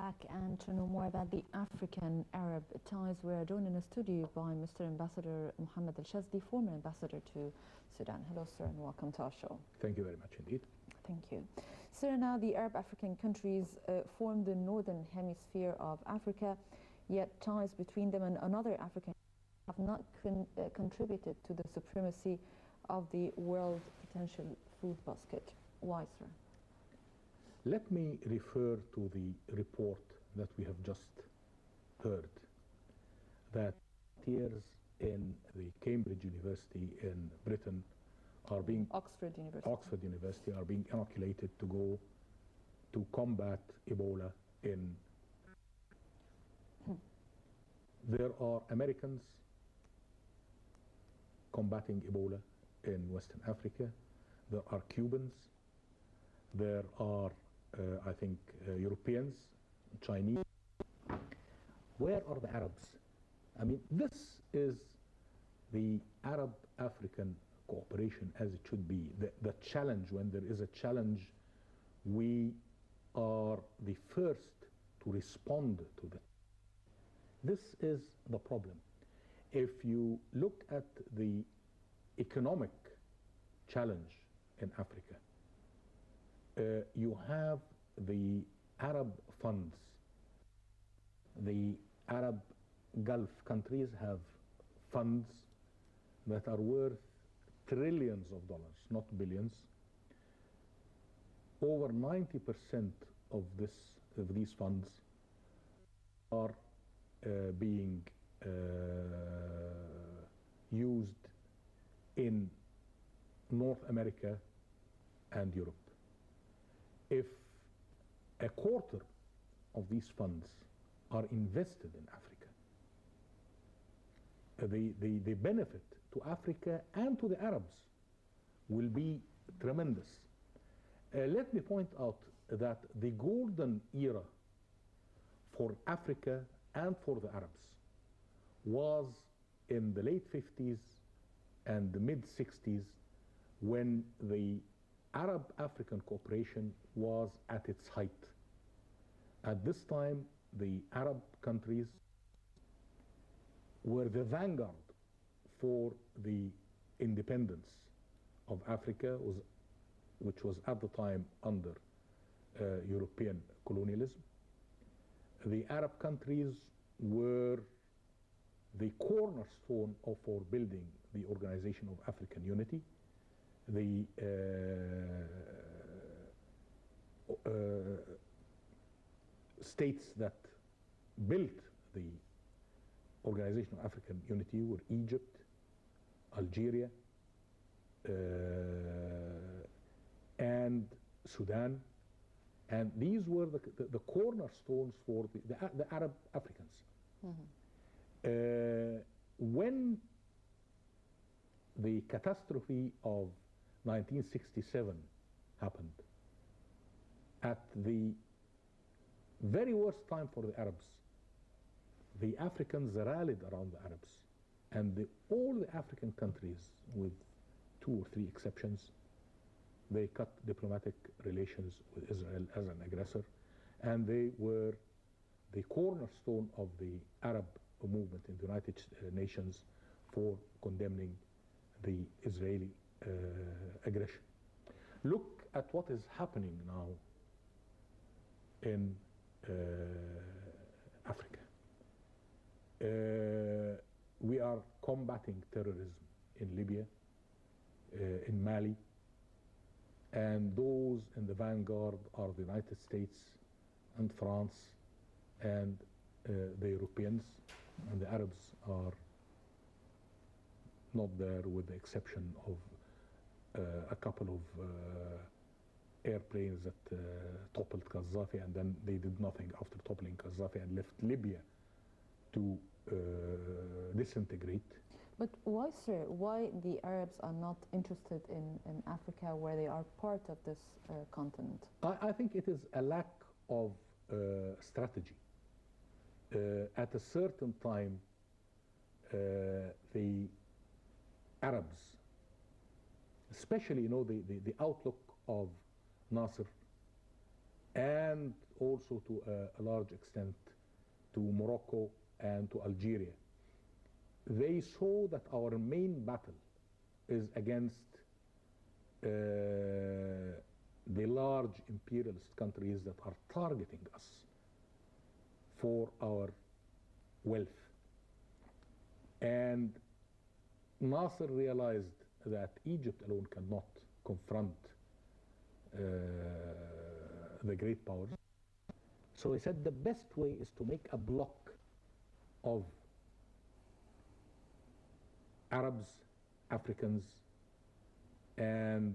back and to know more about the African-Arab ties. We are joined in the studio by Mr. Ambassador Mohammad El-shazly, former ambassador to Sudan. Hello, sir, and welcome to our show. Thank you very much indeed. Thank you. Sir, now the Arab-African countries form the northern hemisphere of Africa, yet ties between them and another African have not contributed to the supremacy of the world potential food basket. Why, sir? Let me refer to the report that we have just heard, that years in the Cambridge University in Britain are being Oxford University are being inoculated to go to combat Ebola in. There are Americans combating Ebola in Western Africa. There are Cubans. There are I think Europeans, Chinese. Where are the Arabs? I mean, this is the Arab-African cooperation as it should be. The challenge, when there is a challenge, we are the first to respond to that. This is the problem. If you look at the economic challenge in Africa, you have the Arab funds. The Arab Gulf countries have funds that are worth trillions of dollars, not billions. Over 90% of these funds are being used in North America and Europe. If a quarter of these funds are invested in Africa, the benefit to Africa and to the Arabs will be tremendous. Let me point out that the golden era for Africa and for the Arabs was in the late 50s and the mid 60s, when the Arab-African cooperation was at its height. At this time, the Arab countries were the vanguard for the independence of Africa, which was at the time under European colonialism. The Arab countries were the cornerstone for building the Organization of African Unity. The states that built the Organization of African Unity were Egypt, Algeria, and Sudan, and these were the cornerstones for the Arab Africans. Mm-hmm. When the catastrophe of 1967 happened, at the very worst time for the Arabs, the Africans rallied around the Arabs, and all the African countries, with 2 or 3 exceptions, they cut diplomatic relations with Israel as an aggressor, and they were the cornerstone of the Arab movement in the United Nations for condemning the Israeli aggression. Look at what is happening now in Africa. We are combating terrorism in Libya, in Mali, and those in the vanguard are the United States and France and the Europeans, and the Arabs are not there, with the exception of a couple of airplanes that toppled Gaddafi, and then they did nothing after toppling Gaddafi and left Libya to disintegrate. But why, sir? Why the Arabs are not interested in Africa, where they are part of this continent? I think it is a lack of strategy. At a certain time, the Arabs, especially, the outlook of Nasser and also to a large extent to Morocco and to Algeria. They saw that our main battle is against the large imperialist countries that are targeting us for our wealth. And Nasser realized that Egypt alone cannot confront the great powers. So he said the best way is to make a bloc of Arabs, Africans, and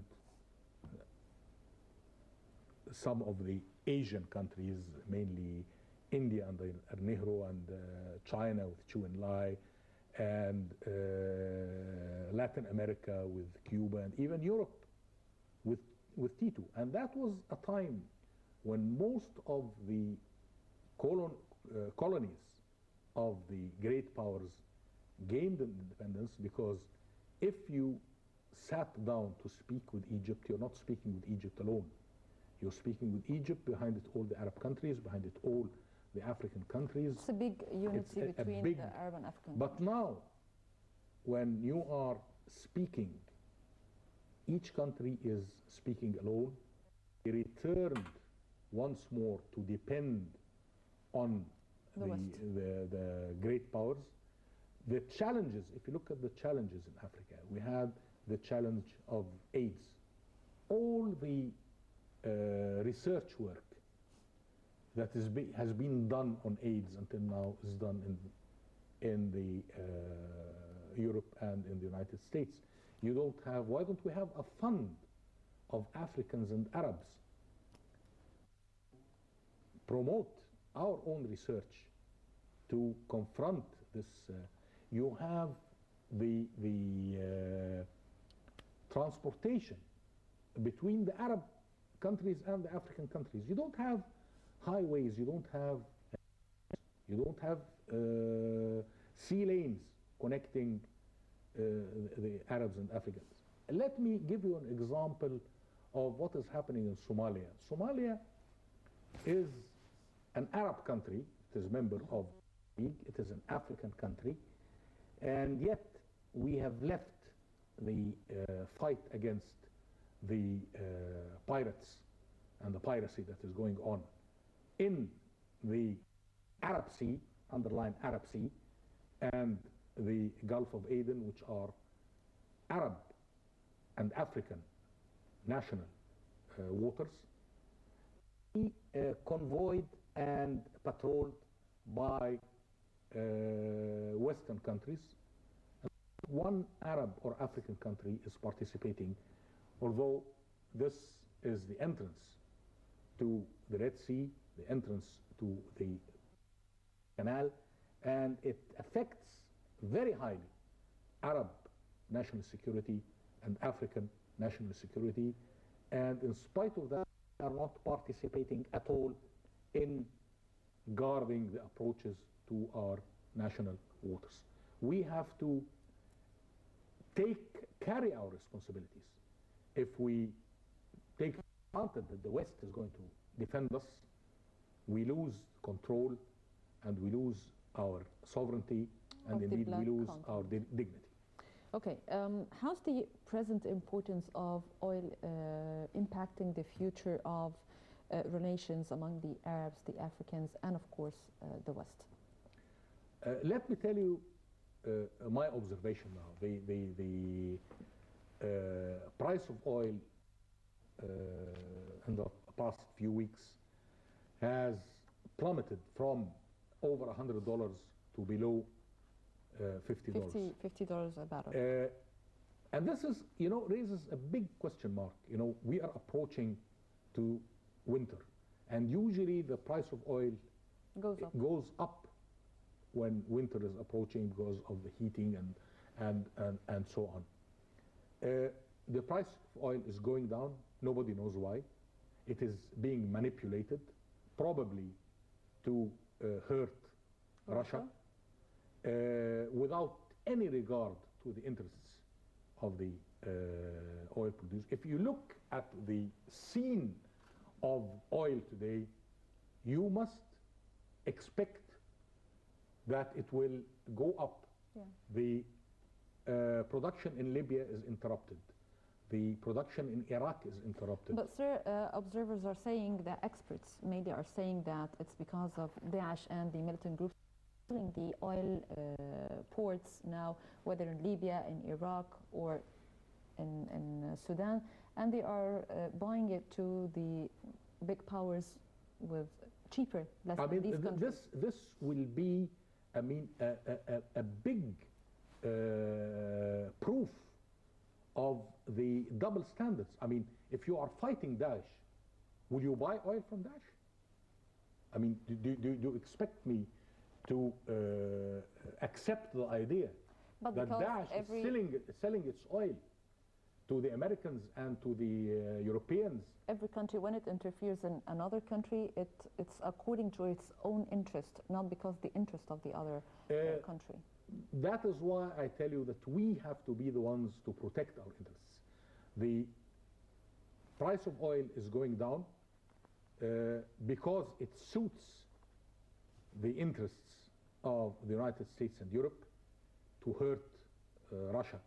some of the Asian countries, mainly India under Nehru, and China with Chu Enlai, and Latin America with Cuba, and even Europe with Tito. And that was a time when most of the colonies of the great powers gained independence, because if you sat down to speak with Egypt, you're not speaking with Egypt alone. You're speaking with Egypt, behind it all the Arab countries, behind it all the African countries. It's a big unity between the Arab and African countries. But now, when you are speaking, each country is speaking alone. They returned once more to depend on the great powers. The challenges, if you look at the challenges in Africa, we had the challenge of AIDS. All the research work that has been done on AIDS until now is done in the Europe and in the United States. You don't have, why don't we have a fund of Africans and Arabs promote our own research to confront this? You have the transportation between the Arab countries and the African countries. You don't have highways, you don't have sea lanes connecting the Arabs and Africans. Let me give you an example of what is happening in Somalia. Somalia is an Arab country. It is a member of the League. It is an African country. And yet we have left the fight against the pirates and the piracy that is going on in the Arab Sea, underline Arab Sea, and the Gulf of Aden, which are Arab and African national waters, convoyed and patrolled by Western countries. One Arab or African country is participating, although this is the entrance to the Red Sea, the entrance to the canal, and it affects very highly Arab national security and African national security, and in spite of that, they are not participating at all in guarding the approaches to our national waters. We have to carry our responsibilities. If we take for granted that the West is going to defend us, we lose control and we lose our sovereignty, and indeed we lose our dignity. Okay, how's the present importance of oil impacting the future of relations among the Arabs, the Africans, and of course the West? Let me tell you my observation now. The price of oil in the past few weeks has plummeted from over $100 to below $50. $50 a barrel. And this is, raises a big question mark. We are approaching to winter, and usually the price of oil goes up when winter is approaching because of the heating and so on. The price of oil is going down. Nobody knows why. It is being manipulated, probably to hurt Russia, without any regard to the interests of the oil producers. If you look at the scene of oil today, you must expect that it will go up. Yeah. The production in Libya is interrupted. The production in Iraq is interrupted. But sir, observers are saying that experts, media are saying that it's because of Daesh and the militant groups filling the oil ports now, whether in Libya, in Iraq, or in Sudan, and they are buying it to the big powers with cheaper, less than these countries. This will be, I mean, a big proof of the double standards. I mean, if you are fighting Daesh, will you buy oil from Daesh? I mean, do you expect me to accept the idea that Daesh is selling its oil to the Americans and to the Europeans? Every country, when it interferes in another country, it's according to its own interest, not because the interest of the other country. That is why I tell you that we have to be the ones to protect our interests. The price of oil is going down because it suits the interests of the United States and Europe to hurt Russia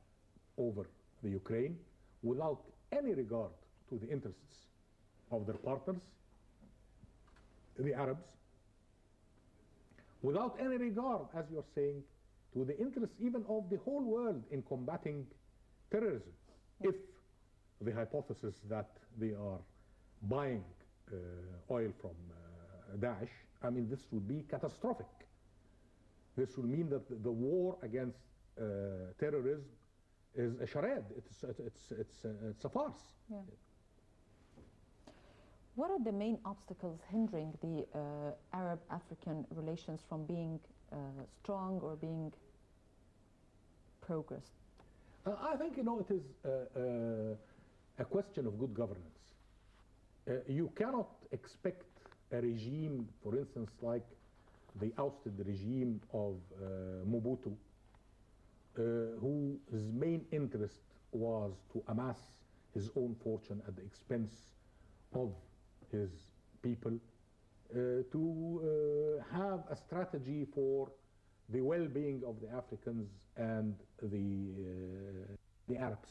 over the Ukraine without any regard to the interests of their partners, the Arabs, without any regard, as you're saying, to the interests even of the whole world in combating terrorism. If the hypothesis that they are buying oil from Daesh, I mean, this would be catastrophic. This will mean that the war against terrorism is a charade. It's a farce. Yeah. What are the main obstacles hindering the Arab-African relations from being strong or being progress? I think, you know, it is a question of good governance. You cannot expect a regime, for instance, like the ousted regime of Mobutu, whose main interest was to amass his own fortune at the expense of his people, to have a strategy for the well-being of the Africans and the Arabs.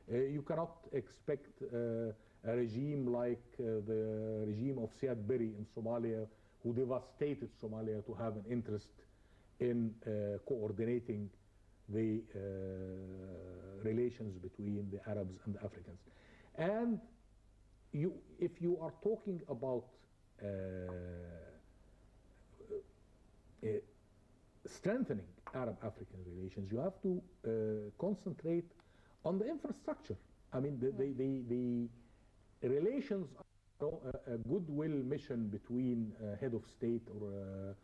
You cannot expect a regime like the regime of Siad Barre in Somalia, who devastated Somalia, to have an interest in coordinating the relations between the Arabs and the Africans. And if you are talking about strengthening Arab-African relations, you have to concentrate on the infrastructure. I mean, the relations are a goodwill mission between a head of state or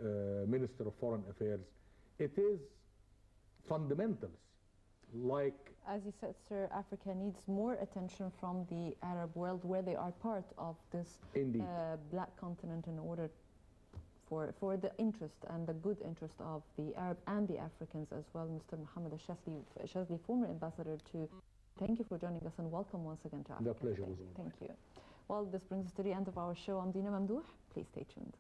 a minister of foreign affairs. It is fundamentals, like... As you said, sir, Africa needs more attention from the Arab world, where they are part of this black continent, in order for the interest and the good interest of the Arab and the Africans as well. Mr. Mohammad El-shazly, former ambassador to... Thank you for joining us, and welcome once again to Africa. The pleasure was all Thank you. Well, this brings us to the end of our show. I'm Dina Mamdouh. Please stay tuned.